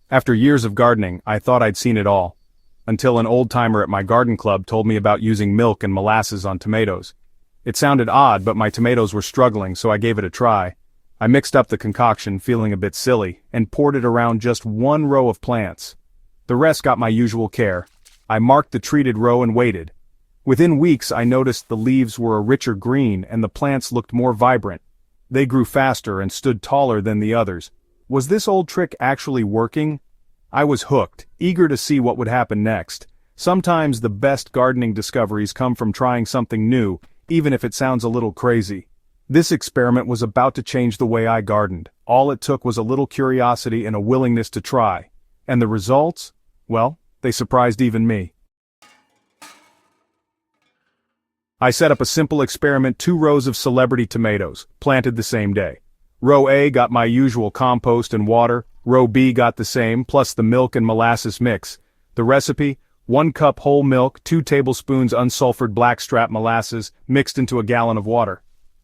After years of gardening, I thought I'd seen it all. Until an old-timer at my garden club told me about using milk and molasses on tomatoes. It sounded odd, but my tomatoes were struggling, so I gave it a try. I mixed up the concoction, feeling a bit silly, and poured it around just one row of plants. The rest got my usual care. I marked the treated row and waited. Within weeks, I noticed the leaves were a richer green and the plants looked more vibrant. They grew faster and stood taller than the others. Was this old trick actually working? I was hooked, eager to see what would happen next. Sometimes the best gardening discoveries come from trying something new, even if it sounds a little crazy. This experiment was about to change the way I gardened. All it took was a little curiosity and a willingness to try. And the results? Well, they surprised even me. I set up a simple experiment: 2 rows of celebrity tomatoes, planted the same day. Row A got my usual compost and water, row B got the same, plus the milk and molasses mix. The recipe: 1 cup whole milk, 2 tablespoons unsulfured blackstrap molasses, mixed into a gallon of water.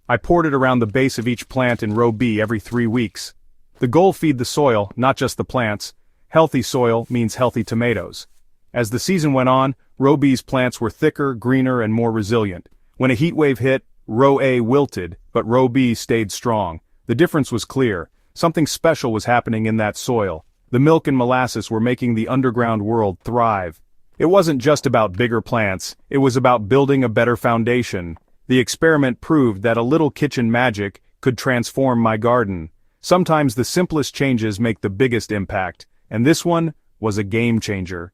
I poured it around the base of each plant in row B every 3 weeks. The goal: feed the soil, not just the plants. Healthy soil means healthy tomatoes. As the season went on, row B's plants were thicker, greener, and more resilient. When a heat wave hit, row A wilted, but row B stayed strong. The difference was clear. Something special was happening in that soil. The milk and molasses were making the underground world thrive. It wasn't just about bigger plants, it was about building a better foundation. The experiment proved that a little kitchen magic could transform my garden. Sometimes the simplest changes make the biggest impact, and this one was a game changer.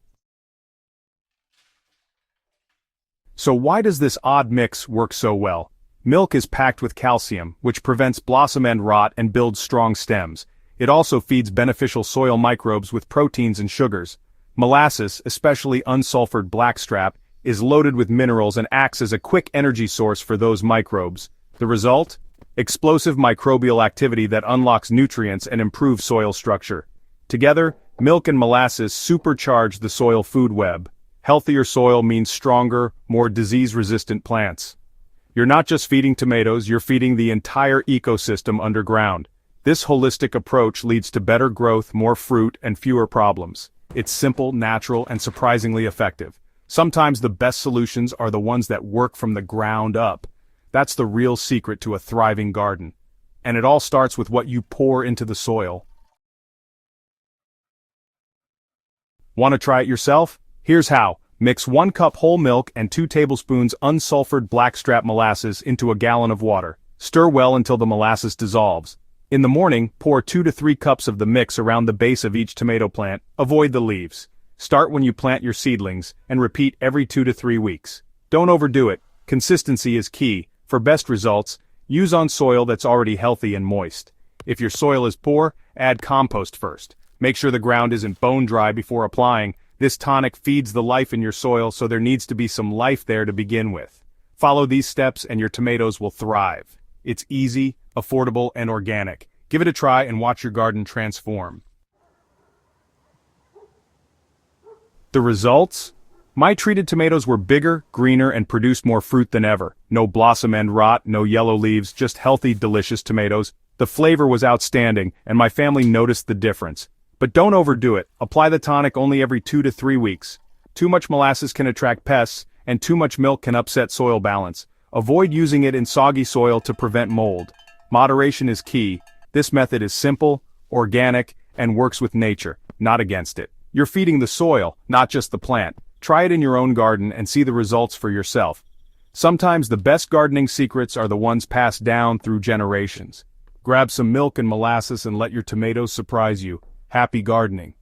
So why does this odd mix work so well? Milk is packed with calcium, which prevents blossom end rot and builds strong stems. It also feeds beneficial soil microbes with proteins and sugars. Molasses, especially unsulfured blackstrap, is loaded with minerals and acts as a quick energy source for those microbes. The result? Explosive microbial activity that unlocks nutrients and improves soil structure. Together, milk and molasses supercharge the soil food web. Healthier soil means stronger, more disease-resistant plants. You're not just feeding tomatoes, you're feeding the entire ecosystem underground. This holistic approach leads to better growth, more fruit, and fewer problems. It's simple, natural, and surprisingly effective. Sometimes the best solutions are the ones that work from the ground up. That's the real secret to a thriving garden. And it all starts with what you pour into the soil. Want to try it yourself? Here's how. Mix 1 cup whole milk and 2 tablespoons unsulfured blackstrap molasses into a gallon of water. Stir well until the molasses dissolves. In the morning, pour 2 to 3 cups of the mix around the base of each tomato plant. Avoid the leaves. Start when you plant your seedlings, and repeat every 2 to 3 weeks. Don't overdo it. Consistency is key. For best results, use on soil that's already healthy and moist. If your soil is poor, add compost first. Make sure the ground isn't bone dry before applying. This tonic feeds the life in your soil, so there needs to be some life there to begin with. Follow these steps and your tomatoes will thrive. It's easy, affordable, and organic. Give it a try and watch your garden transform. The results? My treated tomatoes were bigger, greener, and produced more fruit than ever. No blossom end rot, no yellow leaves, just healthy, delicious tomatoes. The flavor was outstanding, and my family noticed the difference. But don't overdo it. Apply the tonic only every 2 to 3 weeks. Too much molasses can attract pests, and too much milk can upset soil balance. Avoid using it in soggy soil to prevent mold. Moderation is key. This method is simple, organic, and works with nature, not against it. You're feeding the soil, not just the plant. Try it in your own garden and see the results for yourself. Sometimes the best gardening secrets are the ones passed down through generations. Grab some milk and molasses and let your tomatoes surprise you. Happy gardening.